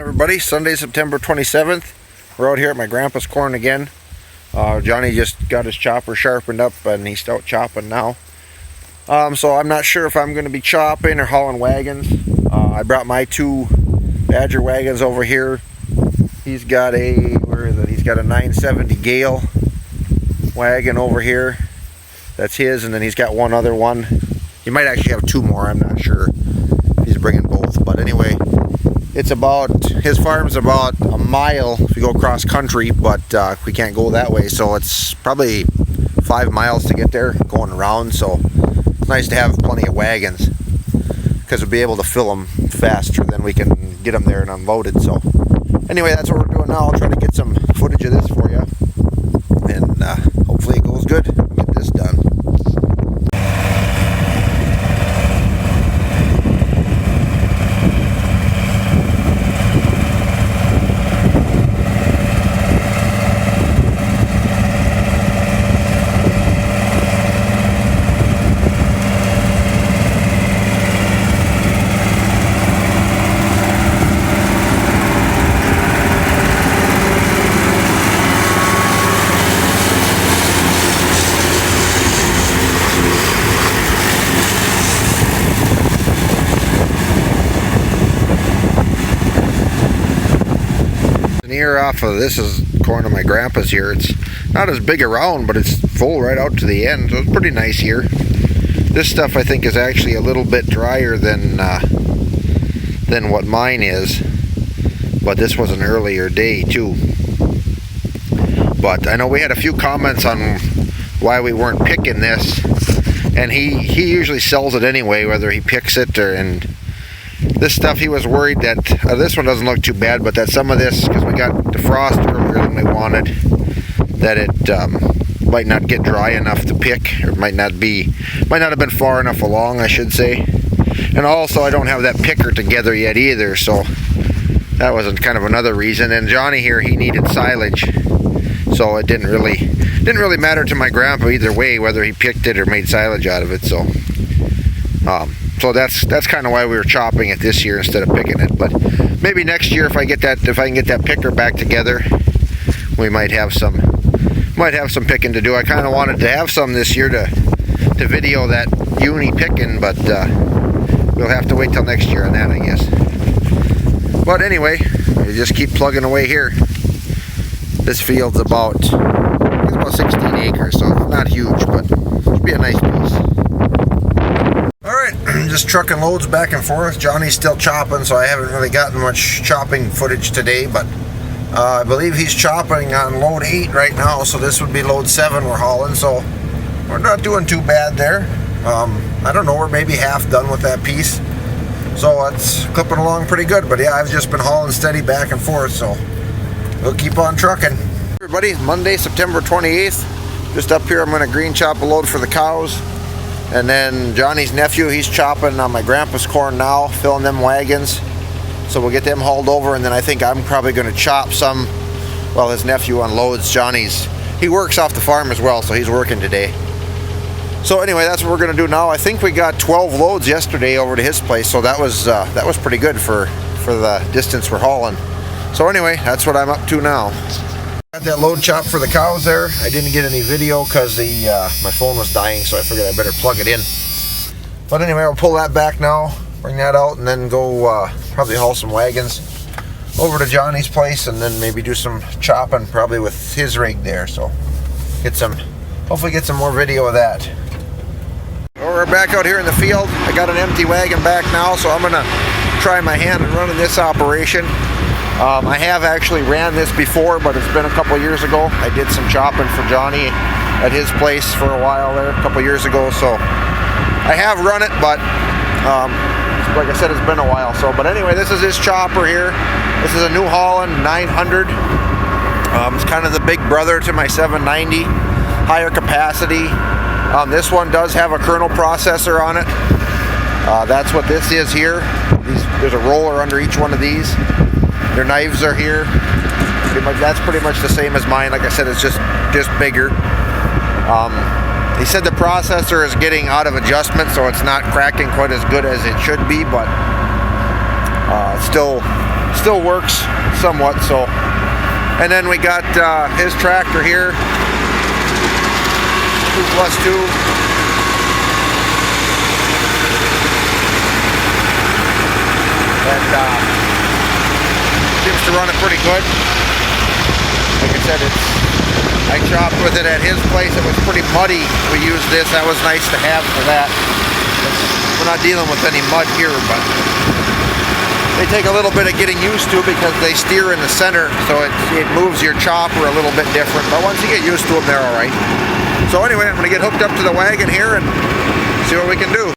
Everybody, Sunday, September 27th. We're out here at my grandpa's corn again. Johnny just got his chopper sharpened up and he's out chopping now. So I'm not sure if I'm going to be chopping or hauling wagons. I brought my two Badger wagons over here. He's got a, where is it? He's got a 970 Gale wagon over here. That's his, and then he's got one other one. He might actually have two more, I'm not sure. He's bringing both, but anyway. It's about, his farm's about a mile if you go cross country, but we can't go that way, so it's probably 5 miles to get there going around. So it's nice to have plenty of wagons because we'll be able to fill them faster than we can get them there and unloaded. So anyway, that's what we're doing now. I'll try to get some footage of this for you, and hopefully it goes good. Get this done. Ear off of this is corn of my grandpa's here. It's not as big around, but it's full right out to the end, so it's pretty nice here. This stuff I think is actually a little bit drier than what mine is, but this was an earlier day too. But I know we had a few comments on why we weren't picking this, and he usually sells it anyway, whether he picks it or, and this stuff he was worried that this one doesn't look too bad, but that some of this, because we got the frost earlier than we wanted, that it might not get dry enough to pick, or might not have been far enough along, I should say. And also I don't have that picker together yet either, so that was kind of another reason. And Johnny here, he needed silage, so it didn't really matter to my grandpa either way whether he picked it or made silage out of it. So so that's kind of why we were chopping it this year instead of picking it. But maybe next year, if I can get that picker back together, we might have some picking to do. I kind of wanted to have some this year to video that uni picking, but we'll have to wait till next year on that, I guess. But anyway, we just keep plugging away here. This field's about 16 acres, so it's not huge, but it'll be a nice piece. Alright, just trucking loads back and forth. Johnny's still chopping, so I haven't really gotten much chopping footage today, but I believe he's chopping on load 8 right now, so this would be load 7 we're hauling, so we're not doing too bad there. I don't know, we're maybe half done with that piece, so it's clipping along pretty good. But yeah, I've just been hauling steady back and forth, so we'll keep on trucking. Everybody, Monday, September 28th, just up here I'm going to green chop a load for the cows. And then Johnny's nephew, he's chopping on my grandpa's corn now, filling them wagons. So we'll get them hauled over, and then I think I'm probably going to chop some while his nephew unloads. He works off the farm as well, so he's working today. So anyway, that's what we're going to do now. I think we got 12 loads yesterday over to his place, so that was pretty good for the distance we're hauling. So anyway, that's what I'm up to now. Got that load chop for the cows there. I didn't get any video because my phone was dying, so I figured I better plug it in. But anyway, I'll pull that back now, bring that out, and then go probably haul some wagons over to Johnny's place, and then maybe do some chopping probably with his rig there. So hopefully get some more video of that. Well, we're back out here in the field. I got an empty wagon back now, so I'm gonna try my hand at running this operation. I have actually ran this before, but it's been a couple years ago. I did some chopping for Johnny at his place for a while there, a couple years ago, so I have run it, but like I said, it's been a while. So, but anyway, this is his chopper here. This is a New Holland 900. It's kind of the big brother to my 790, higher capacity. This one does have a kernel processor on it. That's what this is here. There's a roller under each one of these. Their knives are here. That's pretty much the same as mine. Like I said, it's just bigger. He said the processor is getting out of adjustment, so it's not cracking quite as good as it should be, but still still works somewhat. So, and then we got his tractor here, 2+2. And seems to run it pretty good. Like I said, I chopped with it at his place. It was pretty muddy. We used this. That was nice to have for that. We're not dealing with any mud here, but they take a little bit of getting used to because they steer in the center, so it moves your chopper a little bit different. But once you get used to them, they're all right. So anyway, I'm going to get hooked up to the wagon here and see what we can do.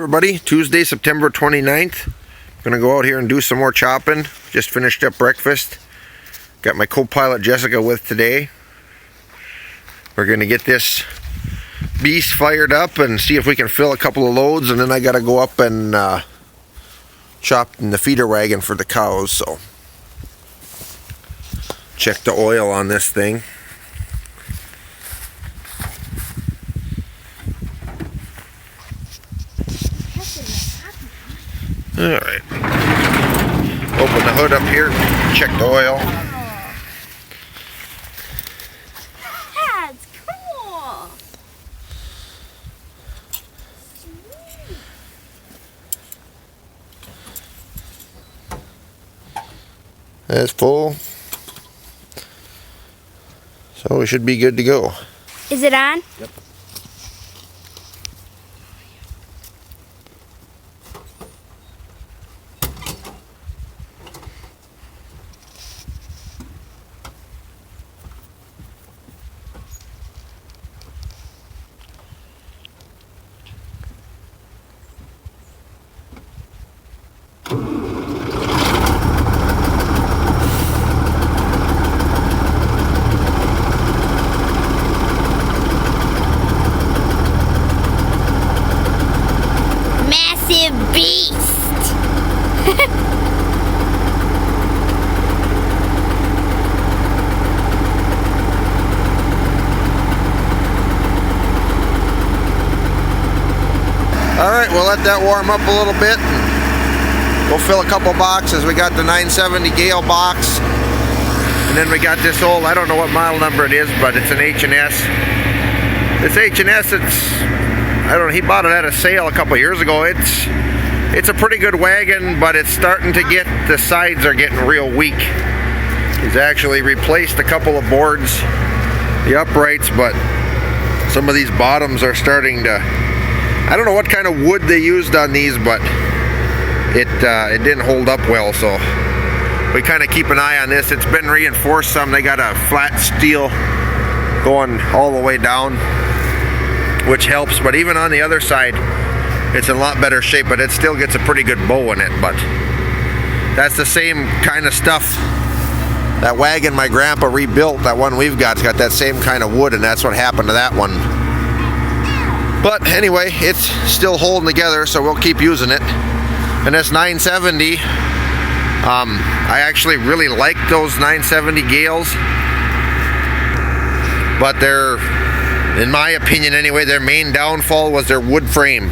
everybody, Tuesday, September 29th. Gonna go out here and do some more chopping. Just finished up breakfast. Got my co-pilot Jessica with today. We're gonna get this beast fired up and see if we can fill a couple of loads, and then I gotta go up and chop in the feeder wagon for the cows. So check the oil on this thing. Alright. Open the hood up here, check the oil. That's cool. That's full. So we should be good to go. Is it on? Yep. Beast. Alright, we'll let that warm up a little bit. We'll fill a couple boxes. We got the 970 Gale box. And then we got this old, I don't know what model number it is, but it's an H&S. This H&S, I don't know, he bought it at a sale a couple years ago. It's a pretty good wagon, but it's starting to get, the sides are getting real weak. He's actually replaced a couple of boards, the uprights, but some of these bottoms are starting to, I don't know what kind of wood they used on these, but it didn't hold up well, so we kind of keep an eye on this. It's been reinforced some. They got a flat steel going all the way down, which helps, but even on the other side it's in a lot better shape, but it still gets a pretty good bow in it. But that's the same kind of stuff. That wagon my grandpa rebuilt, that one we've got, it's got that same kind of wood, and that's what happened to that one. But anyway, it's still holding together, so we'll keep using it. And this 970, I actually really like those 970 Gales, but they're, in my opinion anyway, their main downfall was their wood frame.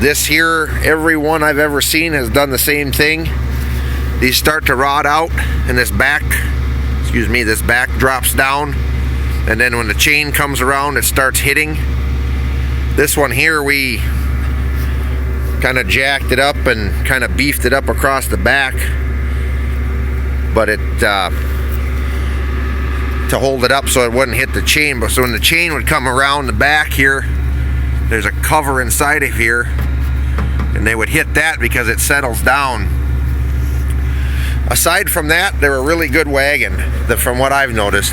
This here, every one I've ever seen has done the same thing. These start to rot out, and this back drops down, and then when the chain comes around it starts hitting. This one here, we kind of jacked it up and kind of beefed it up across the back, but it to hold it up so it wouldn't hit the chain. But so when the chain would come around the back here, there's a cover inside of here, and they would hit that because it settles down. Aside from that, they're a really good wagon, from what I've noticed,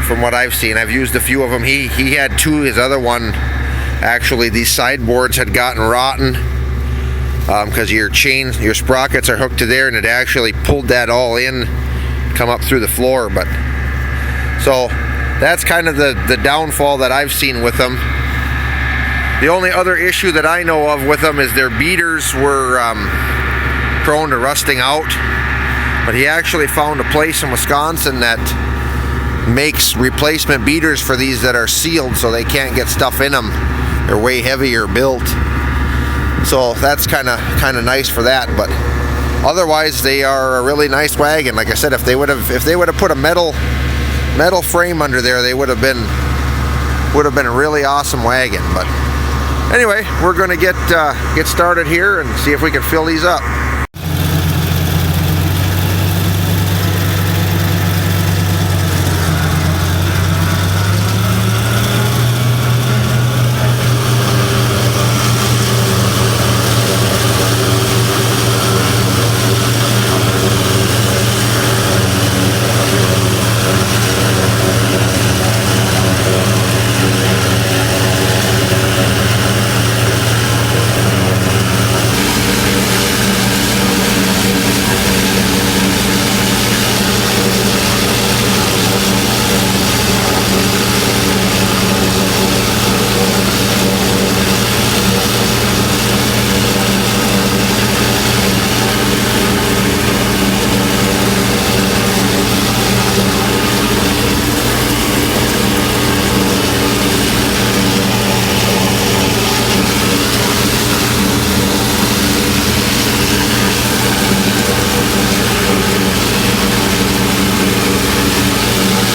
from what I've seen. I've used a few of them. He had two. His other one, actually, these sideboards had gotten rotten because your sprockets are hooked to there, and it actually pulled that all in, come up through the floor. But so that's kind of the downfall that I've seen with them. The only other issue that I know of with them is their beaters were prone to rusting out. But he actually found a place in Wisconsin that makes replacement beaters for these that are sealed, so they can't get stuff in them. They're way heavier built, so that's kind of nice for that. But otherwise, they are a really nice wagon. Like I said, if they would have put a metal frame under there, they would have been a really awesome wagon. But anyway, we're going to get started here and see if we can fill these up.